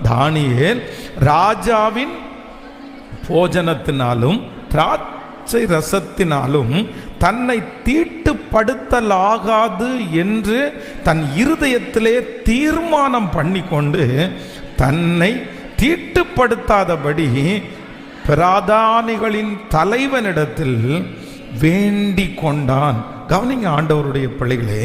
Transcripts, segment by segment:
தானியேல் ராஜாவின் போஜனத்தினாலும் திராட்சை ரசத்தினாலும் தன்னை தீட்டுப்படுத்தலாகாது என்று தன் இருதயத்திலே தீர்மானம் பண்ணிக்கொண்டு தன்னை தீட்டுப்படுத்தாதபடி பிரதானிகளின் தலைவனிடத்தில் வேண்டிக் கொண்டான். கவனிங்க ஆண்டவருடைய பிள்ளைகளே,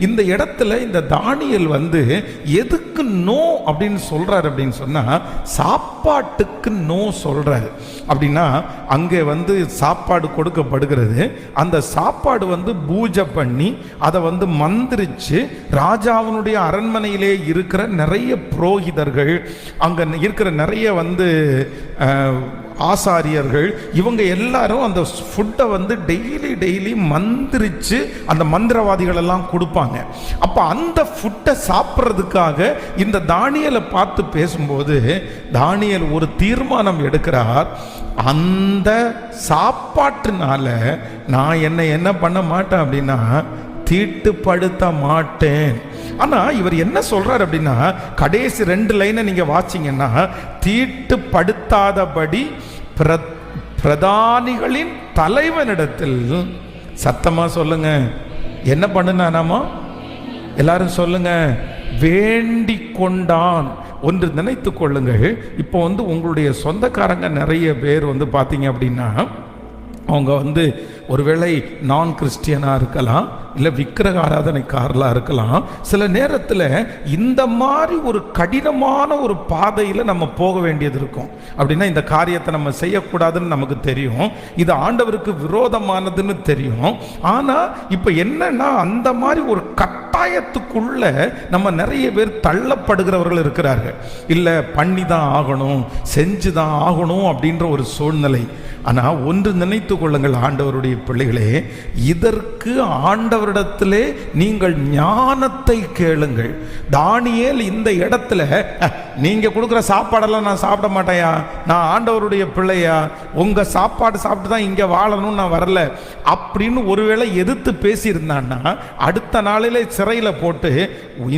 இந்த இடத்துல இந்த தானியேல் எதுக்கு நோ அப்படின்னு சொல்றாரு அப்படின்னு சொன்னா, சாப்பாட்டுக்கு நோ சொல்றாரு. அப்படின்னா அங்கே சாப்பாடு கொடுக்கப்படுகிறது. அந்த சாப்பாடு பூஜை பண்ணி அதை மந்திரிச்சு ராஜாவினுடைய அரண்மனையிலே இருக்கிற நிறைய புரோகிதர்கள், அங்க இருக்கிற நிறைய ஆசாரியர்கள், இவங்க எல்லாரும் அந்த ஃபுட்டை டெய்லி மந்திரிச்சு அந்த மந்திரவாதிகள் எல்லாம் கொடுப்பாங்க. அப்ப அந்த ஃபுட்டை சாப்பிட்றதுக்காக இந்த தானியேலை பார்த்து பேசும்போது தானியேல் ஒரு தீர்மானம் எடுக்கிறார். அந்த சாப்பாட்டுனால நான் என்ன பண்ண மாட்டேன் அப்படின்னா தீட்டுப்படுத்த மாட்டேன். ஆனா இவர் என்ன சொல்றாரு அப்படின்னா, கடைசி 2 லைனை நீங்க வாசிங்கன்னா, தீட்டுப்படுத்தாதபடி பிரதானிகளின் தலைவனிடத்தில், சத்தமா சொல்லுங்க, என்ன பண்ணுனானாமா? எல்லாரும் சொல்லுங்க, வேண்டிக் கொண்டான். ஒன்று நினைத்து கொள்ளுங்கள். இப்போ உங்களுடைய சொந்தக்காரங்க நிறைய பேர் பார்த்தீங்க அப்படின்னா, அவங்க ஒருவேளை நான் கிறிஸ்டியனாக இருக்கலாம், இல்லை விக்கிரக ஆராதனைக்காரலாக இருக்கலாம். சில நேரத்தில் இந்த மாதிரி ஒரு கடினமான ஒரு பாதையில் நம்ம போக வேண்டியது இருக்கும். அப்படின்னா இந்த காரியத்தை நம்ம செய்யக்கூடாதுன்னு நமக்கு தெரியும், இது ஆண்டவருக்கு விரோதமானதுன்னு தெரியும். ஆனால் இப்போ என்னன்னா, அந்த மாதிரி ஒரு கட்டாயத்துக்குள்ள நம்ம நிறைய பேர் தள்ளப்படுகிறவர்கள் இருக்கிறார்கள். இல்லை பண்ணி தான் ஆகணும், செஞ்சு தான் ஆகணும் அப்படின்ற ஒரு சூழ்நிலை. ஆனால் ஒன்று நினைத்து கொள்ளுங்கள் ஆண்டவருடைய பிள்ளைகளே, இதற்கு ஆண்டவரிடத்திலே நீங்கள் ஞானத்தை கேளுங்கள். தானியேல் இந்த இடத்துல, நீங்க கொடுக்குற சாப்பாடெல்லாம் நான் சாப்பிட மாட்டேயா, நான் ஆண்டவருடைய பிள்ளையா, உங்க சாப்பாடு சாப்பிட்டு தான் இங்க வாழணும், நான் வரல அப்படின்னு ஒருவேளை எதிர்த்து பேசியிருந்தான்னா, அடுத்த நாளிலே சிறையில போட்டு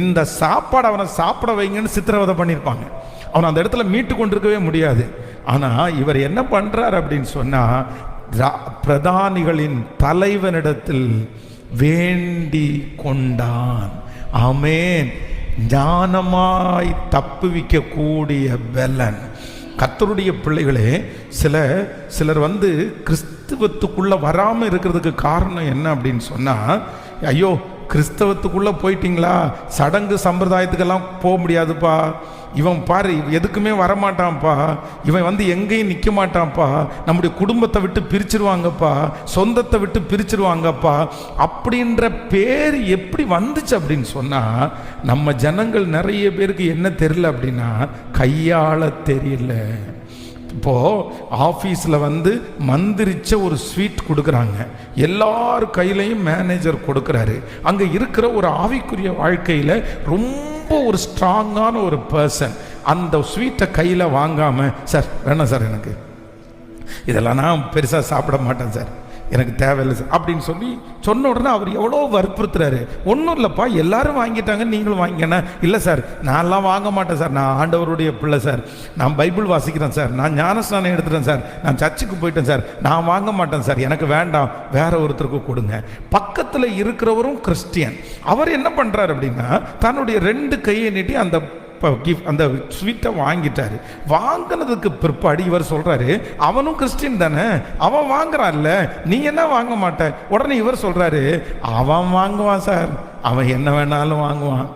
இந்த சாப்பாடு அவனை சாப்பிட வைங்கன்னு சித்திரவதை பண்ணியிருப்பாங்க. அவன் அந்த இடத்துல மீட்டு கொண்டிருக்கவே முடியாது. ஆனா இவர் என்ன பண்றார் அப்படின்னு சொன்னா, பிரதானிகளின் தலைவனிடத்தில் வேண்டி கொண்டான். ஆமென். ஞானமாய் தப்புவிக்க கூடிய பெலன். கர்த்தருடைய பிள்ளைகளே, சிலர் கிறிஸ்துவத்துக்குள்ள வராம இருக்கிறதுக்கு காரணம் என்ன அப்படின்னு சொன்னா, ஐயோ கிறிஸ்தவத்துக்குள்ள போயிட்டீங்களா, சடங்கு சம்பிரதாயத்துக்கெல்லாம் போக முடியாதுப்பா, இவன் பாரு எதுக்குமே வரமாட்டான்ப்பா, இவன் எங்கேயும் நிற்க மாட்டான்ப்பா, நம்முடைய குடும்பத்தை விட்டு பிரிச்சிருவாங்கப்பா, சொந்தத்தை விட்டு பிரிச்சிருவாங்கப்பா அப்படின்ற பேர் எப்படி வந்துச்சு அப்படின்னு சொன்னா, நம்ம ஜனங்கள் நிறைய பேருக்கு என்ன தெரியல அப்படின்னா, கையாள தெரியல. இப்போ ஆஃபீஸில் மந்திரிச்ச ஒரு ஸ்வீட் கொடுக்குறாங்க, எல்லார் கையிலையும் மேனேஜர் கொடுக்குறாரு. அங்கே இருக்கிற ஒரு ஆவிக்குரிய வாழ்க்கையில் ரொம்ப ஒரு ஸ்ட்ராங்கான ஒரு பர்சன் அந்த ஸ்வீட்டை கையில் வாங்காமல், சார் வேணாம் சார், எனக்கு இதெல்லாம் நான் பெருசாக சாப்பிட மாட்டேன் சார், எனக்கு தேவையில்லை சார் அப்படின்னு சொன்ன உடனே அவர் எவ்வளோ வற்புறுத்துறாரு. ஒன்றும் இல்லைப்பா, எல்லாரும் வாங்கிட்டாங்க, நீங்களும் வாங்கினா. இல்லை சார், நான்லாம் வாங்க மாட்டேன் சார், நான் ஆண்டவருடைய பிள்ளை சார், நான் பைபிள் வாசிக்கிறேன் சார், நான் ஞானஸ்நானம் எடுத்துட்டேன் சார், நான் சர்ச்சுக்கு போயிட்டேன் சார், நான் வாங்க மாட்டேன் சார், எனக்கு வேண்டாம், வேற ஒருத்தருக்கு கொடுங்க. பக்கத்தில் இருக்கிறவரும் கிறிஸ்டியன். அவர் என்ன பண்ணுறாரு அப்படின்னா, தன்னுடைய 2 கையை நீட்டி அந்த ஸ்வீட்டை வாங்கிட்டாரு. வாங்கினதுக்கு பிற்பாடு இவர் சொல்றாரு, அவனும் கிறிஸ்டின் தானே, அவன் வாங்குறான்ல, நீ என்ன வாங்க மாட்ட? உடனே இவர் சொல்றாரு, அவன் வாங்குவான் சார், அவன் என்ன வேணாலும் வாங்குவான்,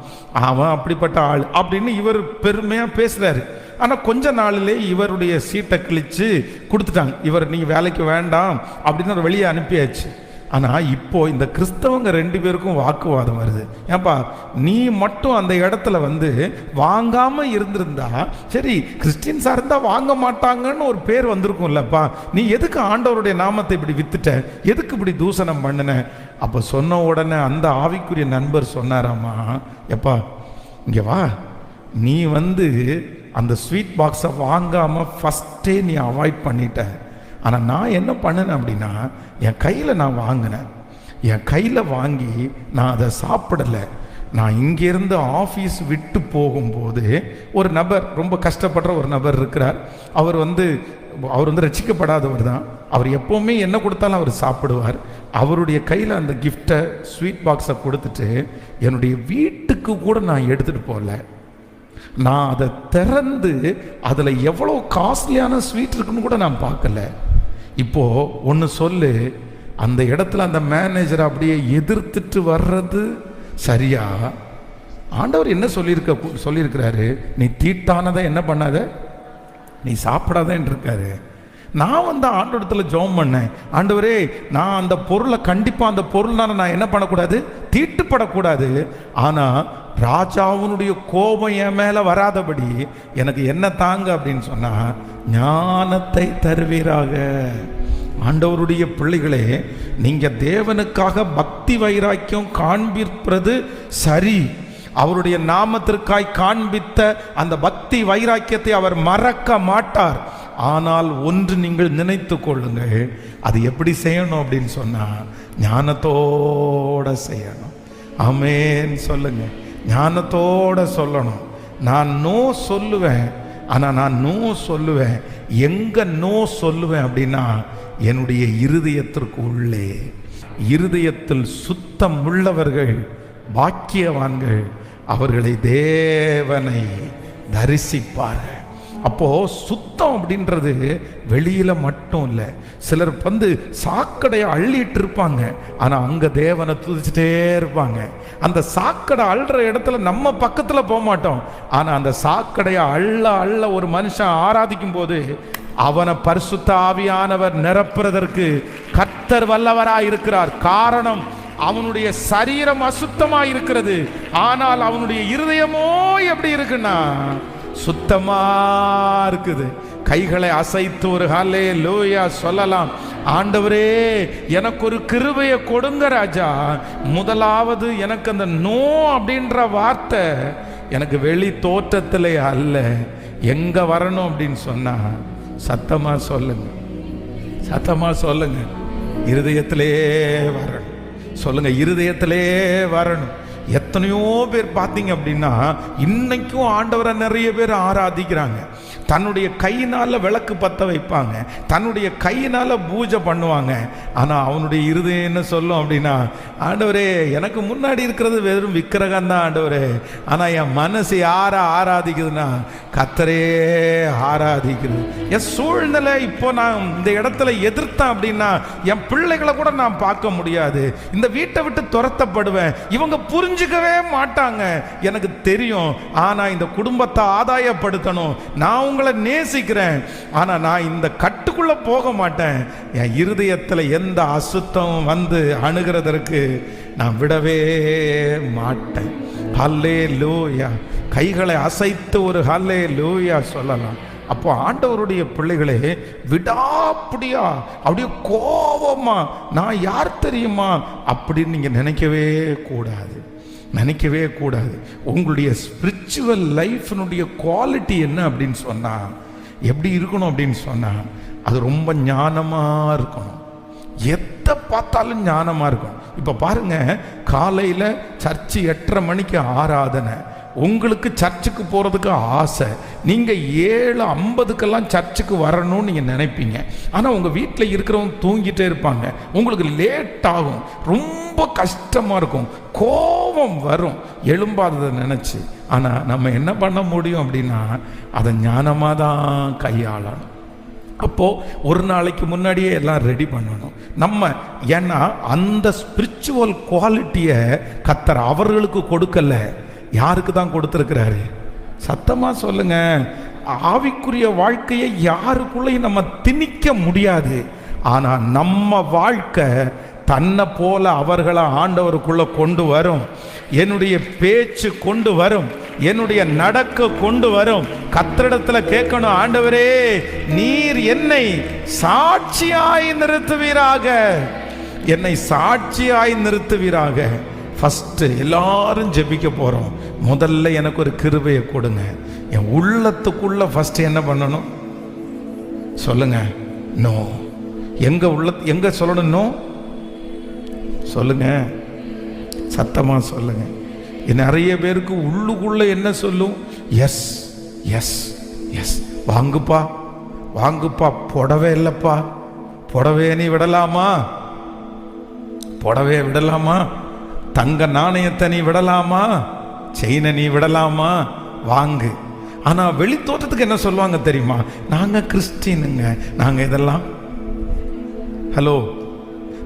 அவன் அப்படிப்பட்ட ஆள் அப்படின்னு இவர் பெருமையா பேசுறாரு. ஆனா கொஞ்ச நாளிலே இவருடைய சீட்டை கிழிச்சு கொடுத்துட்டாங்க. இவர் நீ வேலைக்கு வேண்டாம் அப்படின்னு வெளியே அனுப்பியாச்சு. ஆனால் இப்போ இந்த கிறிஸ்தவங்க 2 பேருக்கும் வாக்குவாதம் வருது. ஏன்பா நீ மட்டும் அந்த இடத்துல வாங்காமல் இருந்திருந்தா சரி, கிறிஸ்டின்ஸாக இருந்தால் வாங்க மாட்டாங்கன்னு ஒரு பேர் வந்திருக்கும்லப்பா, நீ எதுக்கு ஆண்டவருடைய நாமத்தை இப்படி வித்துட்ட, எதுக்கு இப்படி தூஷணம் பண்ணின? அப்போ சொன்ன உடனே அந்த ஆவிக்குரிய நண்பர் சொன்னாராமா, எப்பா இங்கே வா, நீ அந்த ஸ்வீட் பாக்ஸை வாங்காமல் ஃபஸ்ட்டே நீ அவாய்ட் பண்ணிட்ட. ஆனால் நான் என்ன பண்ணினேன் அப்படின்னா, என் கையில் நான் வாங்கினேன், என் கையில் வாங்கி நான் அதை சாப்பிடலை, நான் இங்கேருந்து ஆஃபீஸ் விட்டு போகும்போது ஒரு நபர், ரொம்ப கஷ்டப்படுற ஒரு நபர் இருக்கிறார். அவர் வந்து ரட்சிக்கப்படாதவர் தான். அவர் எப்போவுமே என்ன கொடுத்தாலும் அவர் சாப்பிடுவார். அவருடைய கையில் அந்த கிஃப்டை, ஸ்வீட் பாக்ஸை கொடுத்துட்டு என்னுடைய வீட்டுக்கு கூட நான் எடுத்துகிட்டு போகல. நான் அதை திறந்து அதில் எவ்வளோ காஸ்ட்லியான ஸ்வீட் இருக்குன்னு கூட நான் பார்க்கல. இப்போது ஒன்று சொல்லு, அந்த இடத்துல அந்த மேனேஜரை அப்படியே எதிர்த்துட்டு வர்றது சரியா? ஆண்டவர் என்ன சொல்லியிருக்கிறாரு? நீ தீட்டானதை என்ன பண்ணாத, நீ சாப்பிடாதேன்னு இருக்காரு. நான் வந்து ஆண்டவரத்தில் ஜெபம் பண்ணேன், ஆண்டவரே நான் அந்த பொருளை கண்டிப்பாக, அந்த பொருள்னால நான் என்ன பண்ணக்கூடாது, தீட்டுப்படக்கூடாது. ஆனால் ராஜாவுனுடைய கோபம் என் மேலே வராதபடி எனக்கு என்ன தாங்க அப்படின்னு சொன்னால், ஞானத்தை தருவீராக. ஆண்டவருடைய பிள்ளைகளே, நீங்கள் தேவனுக்காக பக்தி வைராக்கியம் காண்பிப்பது சரி. அவருடைய நாமத்திற்காய் காண்பித்த அந்த பக்தி வைராக்கியத்தை அவர் மறக்க மாட்டார். ஆனால் ஒன்று நீங்கள் நினைத்து கொள்ளுங்கள், அது எப்படி செய்யணும் அப்படின்னு சொன்னால் ஞானத்தோட செய்யணும். ஆமென் சொல்லுங்க. ஞானத்தோட சொல்லணும். நான் நோ சொல்லுவேன், ஆனால் நான் நோ சொல்லுவேன். எங்கே நோ சொல்லுவேன் அப்படின்னா, என்னுடைய இருதயத்திற்கு உள்ளே. இருதயத்தில் சுத்தம் உள்ளவர்கள் பாக்கியவான்கள், அவர்களை தேவனை தரிசிப்பார்கள். அப்போ சுத்தம் அப்படின்றது வெளியில மட்டும் இல்லை. சிலர் வந்து சாக்கடையை அள்ளிட்டு இருப்பாங்க, ஆனா அங்க தேவனை துதிச்சுட்டே இருப்பாங்க. அந்த சாக்கடை அள்ளுற இடத்துல நம்ம பக்கத்துல போக மாட்டோம், ஆனா அந்த சாக்கடையை அள்ள ஒரு மனுஷன் ஆராதிக்கும் போது அவனை பரிசுத்த ஆவியானவர் நிரப்புறதற்கு கர்த்தர் வல்லவராய் இருக்கிறார். காரணம், அவனுடைய சரீரம் அசுத்தமா இருக்கிறது, ஆனால் அவனுடைய இருதயமோ எப்படி இருக்குன்னா சுத்தமா இருக்குது. கைகளை அசைத்து ஒரு ஹல்லேலூயா சொல்லலாம். ஆண்டவரே எனக்கு ஒரு கிருபையை கொடுங்க ராஜா. முதலாவது எனக்கு அந்த நோ அப்படின்ற வார்த்தை எனக்கு வெளி தோற்றத்திலே அல்ல, எங்க வரணும் அப்படின்னு சொன்னா சத்தமா சொல்லுங்க, சத்தமா சொல்லுங்க, இருதயத்திலே வரணும். சொல்லுங்க, இருதயத்திலே வரணும். எத்தனையோ பேர் பார்த்தீங்க அப்படின்னா இன்னைக்கும் ஆண்டவரை நிறைய பேர் ஆராதிக்கிறாங்க. தன்னுடைய கையினால் விளக்கு பற்ற வைப்பாங்க, தன்னுடைய கையினால் பூஜை பண்ணுவாங்க. ஆனால் அவனுடைய இருதயம் என்ன சொல்லும் அப்படின்னா, ஆண்டவரே எனக்கு முன்னாடி இருக்கிறது வெறும் விக்கிரகம் தான் ஆண்டவரே, ஆனால் என் மனசு யாரை ஆராதிக்குதுன்னா கர்த்தரே ஆராதிக்குது. என் சூழ்நிலை இப்போ நான் இந்த இடத்துல எதிர்த்தேன் அப்படின்னா என் பிள்ளைகளை கூட நான் பார்க்க முடியாது, இந்த வீட்டை விட்டு துரத்தப்படுவேன், இவங்க புரிஞ்சுக்கவே மாட்டாங்க, எனக்கு தெரியும். ஆனால் இந்த குடும்பத்தை ஆதாயப்படுத்தணும், நான் உங்களை நேசிக்கிறேன், ஆனா நான் இந்த கட்டுக்குள்ள போக மாட்டேன். என் இருதயத்தில் எந்த அசுத்தம் வந்து அணுகிறதற்கு நான் விடவே மாட்டேன். ஹல்லேலூயா. கைகளை அசைத்து ஒரு ஹல்லேலூயா சொல்லலாம். அப்போ ஆண்டவருடைய பிள்ளைகளே, விடாப்படியா அப்படியே கோபமா நான் யார் தெரியுமா அப்படின்னு நீங்க நினைக்கவே கூடாது, நினைக்கவே கூடாது. உங்களுடைய ஸ்பிரிச்சுவல் லைஃப்னுடைய குவாலிட்டி என்ன அப்படின்னு சொன்னா எப்படி இருக்கணும் அப்படின்னு சொன்னா, அது ரொம்ப ஞானமா இருக்கணும். எதை பார்த்தாலும் ஞானமா இருக்கும். இப்ப பாருங்க, காலையில சர்ச்சு 8:30 மணிக்கு ஆராதனை. உங்களுக்கு சர்ச்சுக்கு போகிறதுக்கு ஆசை, நீங்கள் 7:50 சர்ச்சுக்கு வரணும்னு நீங்கள் நினைப்பீங்க. ஆனால் உங்கள் வீட்டில் இருக்கிறவங்க தூங்கிட்டே இருப்பாங்க, உங்களுக்கு லேட் ஆகும், ரொம்ப கஷ்டமாக இருக்கும், கோபம் வரும் எழும்பாததை நினச்சி. ஆனால் நம்ம என்ன பண்ண முடியும் அப்படின்னா அதை ஞானமாக தான் கையாளணும். அப்போது ஒரு நாளைக்கு முன்னாடியே எல்லாம் ரெடி பண்ணணும் நம்ம. ஏன்னா அந்த ஸ்பிரிச்சுவல் குவாலிட்டியை கர்த்தர் அவர்களுக்கு கொடுக்கல, யாருக்கு தான் கொடுத்துருக்கிறாரு? சத்தமா சொல்லுங்க. ஆவிக்குரிய வாழ்க்கையை யாருக்குள்ளேயும் நம்ம திணிக்க முடியாது. ஆனா நம்ம வாழ்க்கை தன்னை போல அவர்களை ஆண்டவருக்குள்ள கொண்டு வரும். என்னுடைய பேச்சு கொண்டு வரும், என்னுடைய நடக்க கொண்டு வரும். கர்த்தரிடத்துல கேட்கணும், ஆண்டவரே நீர் என்னை சாட்சியாய் நிறுத்துவீராக, என்னை சாட்சியாய் நிறுத்துவீராக. ஃபஸ்ட்டு எல்லாரும் ஜெபிக்க போகிறோம். முதல்ல எனக்கு ஒரு கிருபையை கொடுங்க. என் உள்ளத்துக்குள்ள ஃபஸ்ட்டு என்ன பண்ணணும் சொல்லுங்க? நோ. எங்க சொல்லணும்? நோ சொல்லுங்க, சத்தமாக சொல்லுங்க. நிறைய பேருக்கு உள்ளுக்குள்ள என்ன சொல்லும்? எஸ் எஸ் எஸ், வாங்குப்பா வாங்குப்பா, புடவை இல்லைப்பா, புடவைய நீ விடலாமா, புடவைய விடலாமா, தங்க நாணயத்தை நீ விடலாமா, செயினை நீ விடலாமா, வாங்கு. ஆனால் வெளி தோற்றத்துக்கு என்ன சொல்லுவாங்க தெரியுமா? நாங்கள் கிறிஸ்டினுங்க, நாங்கள் இதெல்லாம் ஹலோ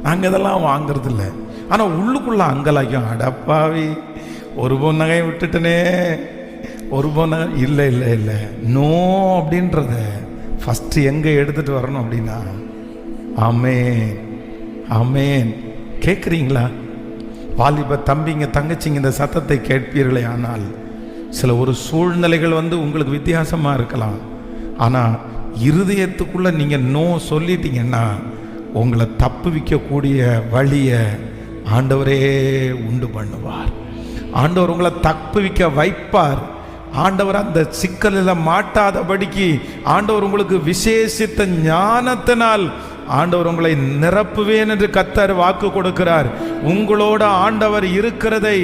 நாங்கள் இதெல்லாம் வாங்கிறது இல்லை. ஆனால் உள்ளுக்குள்ள அங்கலாக்கும், அடப்பாவி ஒரு பொன்னகை விட்டுட்டனே, ஒரு பொன்னகை இல்லை இல்லை இல்லை நோ அப்படின்றத ஃபஸ்ட்டு எங்கே எடுத்துகிட்டு வரணும் அப்படின்னா, ஆமேன் ஆமேன். கேட்குறீங்களா வாலிப தம்பிங்க தங்கச்சிங்க? இந்த சத்தத்தை கேட்பீர்களே. ஆனால் சில ஒரு சூழ்நிலைகள் உங்களுக்கு வித்தியாசமாக இருக்கலாம். ஆனால் இருதயத்துக்குள்ளே நீங்கள் நோ சொல்லிட்டீங்கன்னா உங்களை தப்பு வைக்கக்கூடிய வழியை ஆண்டவரே உண்டு பண்ணுவார். ஆண்டவர் உங்களை தப்பு வைக்க வைப்பார். ஆண்டவர் அந்த சிக்கலில் மாட்டாதபடிக்கு ஆண்டவர் உங்களுக்கு விசேஷித்த ஞானத்தினால் ஆண்டவர் உங்களை நிரப்புவேன் என்று கர்த்தர் வாக்கு கொடுக்கிறார். உங்களோட ஆண்டவர் இருக்கிறதை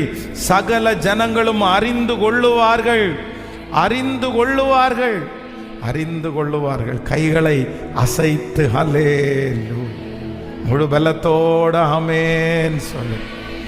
சகல ஜனங்களும் அறிந்து கொள்ளுவார்கள், அறிந்து கொள்ளுவார்கள், அறிந்து கொள்ளுவார்கள். கைகளை அசைத்து ஹல்லேலூயா, முழு பலத்தோட ஆமென் சொல்லு.